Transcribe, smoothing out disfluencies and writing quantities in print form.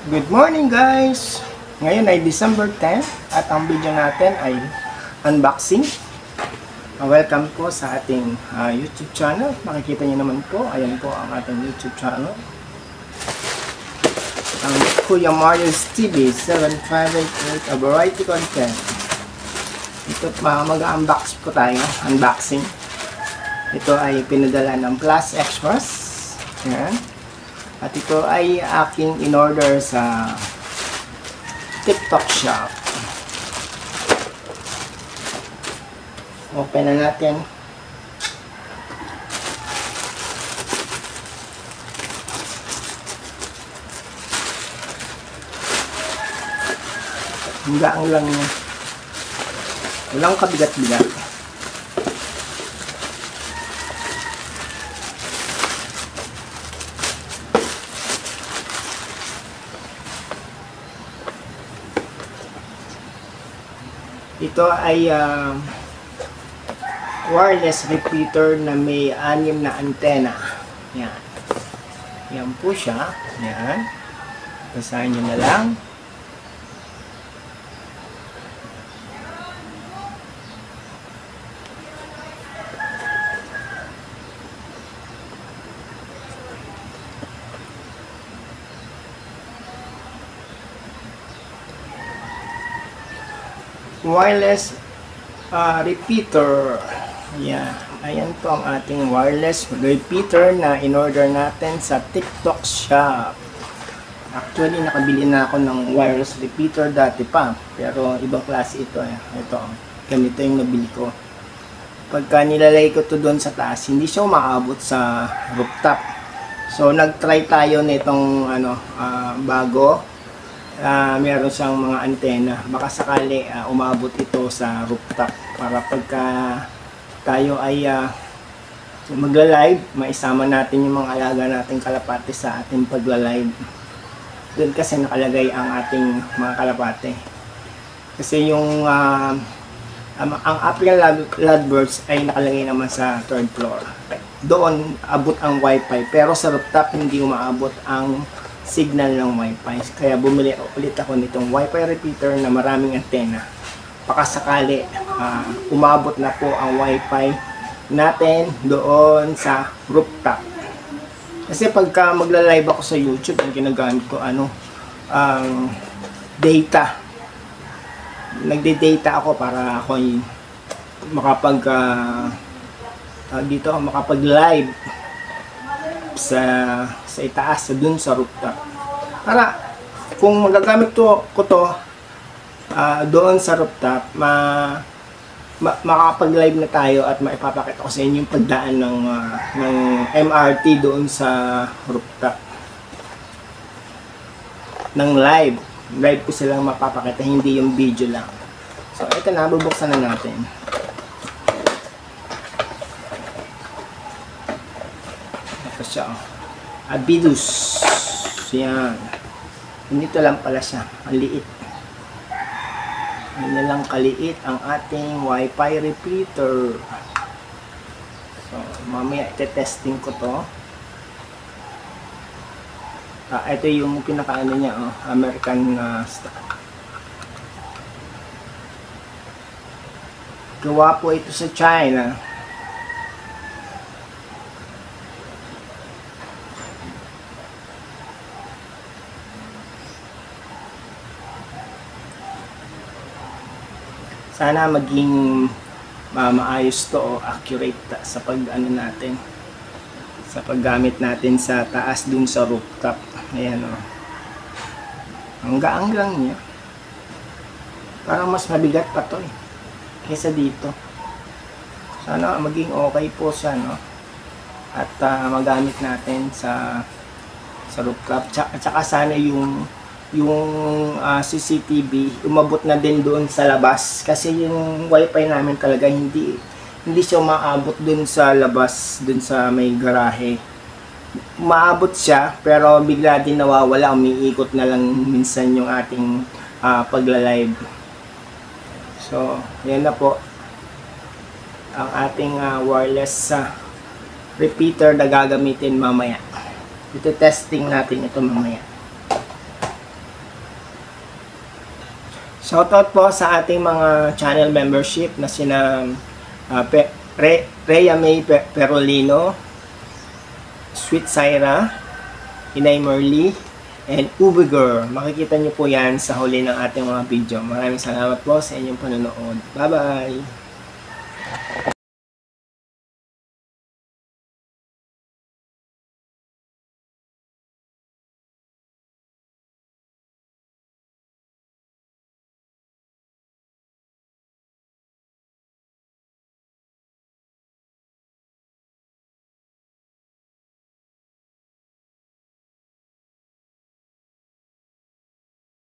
Good morning guys! Ngayon ay December 10 at ang video natin ay unboxing. Welcome po sa ating YouTube channel. Makikita niyo naman po, ayan po ang ating YouTube channel. Ang Kuya Mario's TV 7588, a variety content. Ito mag-unbox po tayo, unboxing. Ito ay pinadala ng Plus Express. Ayan. At ito ay aking in-order sa TikTok shop. Open na natin. Hanggang lang niya. Walang kabigat-bigat. Ito ay wireless repeater na may 6 na antena. Yan. Yan po siya. Yan. Basahin nyo na lang. Wireless repeater. Ayan. Ayan po ang ating wireless repeater na in-order natin sa TikTok shop. Actually, nakabili na ako ng wireless repeater dati pa. Pero ibang klase ito. Ito. Ganito yung nabili ko. Pagka nilalay ko to doon sa taas, hindi siya umaabot sa rooftop. So, nag-try tayo nitong bago. Meron siyang mga antena, baka sakali umabot ito sa rooftop para pagka tayo ay magla-live, maisama natin yung mga alaga nating kalapate sa ating pagla-live. Doon kasi nakalagay ang ating mga kalapate. Kasi yung ang African Lovebirds ay nakalagay naman sa 3rd floor. Doon abot ang wifi, pero sa rooftop hindi umaabot ang signal ng wifi. Kaya bumili ulit ako nitong wifi repeater na maraming antena. Baka sakali umabot na po ang wifi natin doon sa rooftop. Kasi pagka magla-live ako sa YouTube, ang ginagamit ko data. Nagde-data ako para ako makapag-live sa itaas, dun sa rooftop. Para kung magagamit ko to doon sa rooftop, makakapag-live na tayo at maipapakita ko sa inyo yung pagdaan ng MRT doon sa rooftop ng live ko silang mapapakita, hindi yung video lang. So ito na, bubuksan na natin. Siya, Abilus. Yan. Ganito lang pala siya. Maliit. Ganyan lang kaliit ang ating wifi repeater. So, mamaya ite-testing ko to. Ito yung pinakaano niya, American stock. Gawa po ito sa China. Sana maging maayos to o accurate sa natin, sa paggamit natin sa taas dun sa rooftop. Ayan o. Ang gaang lang niya. Parang mas mabigat pa to kaysa dito. Sana maging okay po siya, no? At magamit natin sa rooftop. At saka sana yung CCTV umabot na din doon sa labas, kasi yung wifi namin talaga hindi siya umaabot doon sa labas, doon sa may garahe. Maabot siya pero bigla din nawawala, umiikot na lang minsan yung ating pagla-live. So yan na po ang ating wireless repeater na gagamitin mamaya. Ito testing natin ito mamaya. Shoutout po sa ating mga channel membership na sina Rhea May Perolino, Sweet Syra, Inay Merly, and Ubiger. Makikita niyo po yan sa huli ng ating mga video. Maraming salamat po sa inyong panonood. Bye-bye!